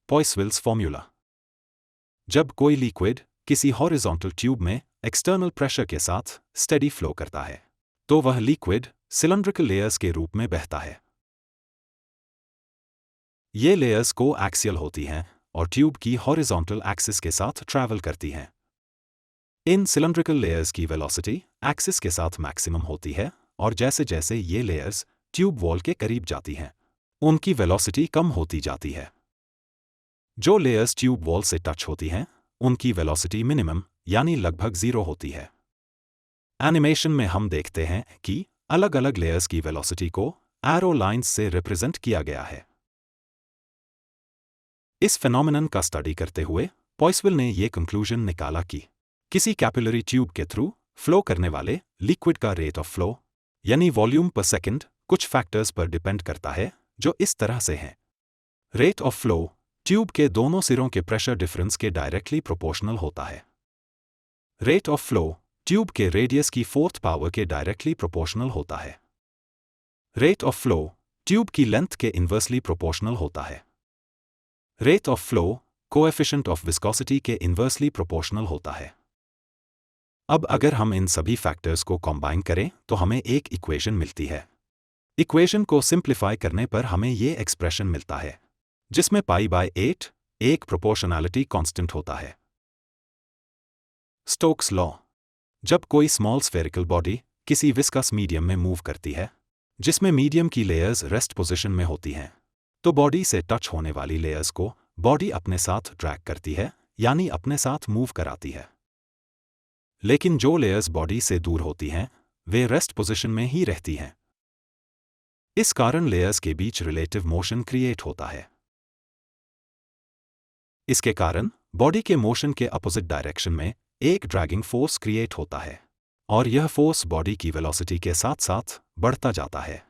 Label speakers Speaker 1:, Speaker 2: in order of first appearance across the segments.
Speaker 1: पॉइसविल्स formula. जब कोई liquid किसी हॉरिजॉन्टल ट्यूब में एक्सटर्नल प्रेशर के साथ स्टेडी फ्लो करता है, तो वह लिक्विड सिलेंड्रिकल लेयर्स के रूप में बहता है। ये लेयर्स को एक्सियल होती हैं और ट्यूब की हॉरिजॉन्टल एक्सिस के साथ ट्रैवल करती हैं। इन सिलेंड्रिकल लेयर्स की वेलोसिटी एक्सिस के साथ मैक्सिमम होती है और जैसे जैसे ये लेयर्स ट्यूब वॉल के करीब जाती हैं, उनकी वेलोसिटी कम होती जाती है। जो लेयर्स ट्यूब वॉल से टच होती हैं, उनकी वेलोसिटी मिनिमम यानी लगभग 0 होती है। एनिमेशन में हम देखते हैं कि अलग अलग लेयर्स की वेलोसिटी को एरो लाइंस से रिप्रेजेंट किया गया है। इस फेनोमेनन का स्टडी करते हुए पॉइसविल ने ये कंक्लूजन निकाला कि किसी कैपिलरी ट्यूब के थ्रू फ्लो करने वाले लिक्विड का रेट ऑफ फ्लो यानी वॉल्यूम पर सेकंड कुछ फैक्टर्स पर डिपेंड करता है, जो इस तरह से हैं। रेट ऑफ फ्लो ट्यूब के दोनों सिरों के प्रेशर डिफरेंस के डायरेक्टली प्रोपोर्शनल होता है। रेट ऑफ फ्लो ट्यूब के रेडियस की 4th पावर के डायरेक्टली प्रोपोर्शनल होता है। रेट ऑफ फ्लो ट्यूब की लेंथ के इन्वर्सली प्रोपोर्शनल होता है। Rate of flow coefficient of viscosity के इन्वर्सली प्रोपोर्शनल होता है। अब अगर हम इन सभी फैक्टर्स को कंबाइन करें तो हमें एक इक्वेशन मिलती है। इक्वेशन को सिंप्लीफाई करने पर हमें ये एक्सप्रेशन मिलता है, जिसमें π/8 एक प्रोपोर्शनैलिटी कांस्टेंट होता है। Stokes law. जब कोई स्मॉल स्फेरिकल बॉडी किसी विस्कस मीडियम में मूव करती है, जिसमें मीडियम की लेयर्स रेस्ट पोजीशन में होती हैं, तो बॉडी से टच होने वाली लेयर्स को बॉडी अपने साथ ड्रैग करती है, यानी अपने साथ मूव कराती है। लेकिन जो लेयर्स बॉडी से दूर होती हैं, वे रेस्ट पोजीशन में ही रहती हैं। इस कारण लेयर्स के बीच रिलेटिव मोशन क्रिएट होता है। इसके कारण बॉडी के मोशन के अपोजिट डायरेक्शन में एक ड्रैगिंग फोर्स क्रिएट होता है, और यह फोर्स बॉडी की वेलोसिटी के साथ साथ बढ़ता जाता है।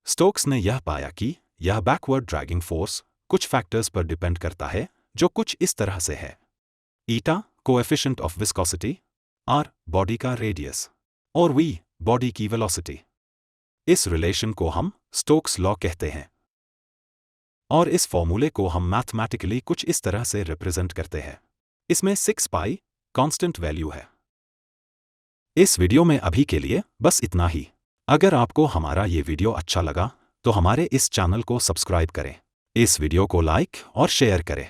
Speaker 1: स्टोक्स ने यह पाया कि यह बैकवर्ड ड्रैगिंग फोर्स कुछ फैक्टर्स पर डिपेंड करता है, जो कुछ इस तरह से है। Eta coefficient of viscosity, R body का रेडियस, और वी बॉडी की वेलोसिटी। इस रिलेशन को हम स्टोक्स लॉ कहते हैं, और इस फॉर्मूले को हम मैथमेटिकली कुछ इस तरह से रिप्रेजेंट करते हैं। इसमें 6π कांस्टेंट वैल्यू है। इस वीडियो में अभी के लिए बस इतना ही। अगर आपको हमारा ये वीडियो अच्छा लगा तो हमारे इस चैनल को सब्सक्राइब करें, इस वीडियो को लाइक और शेयर करें।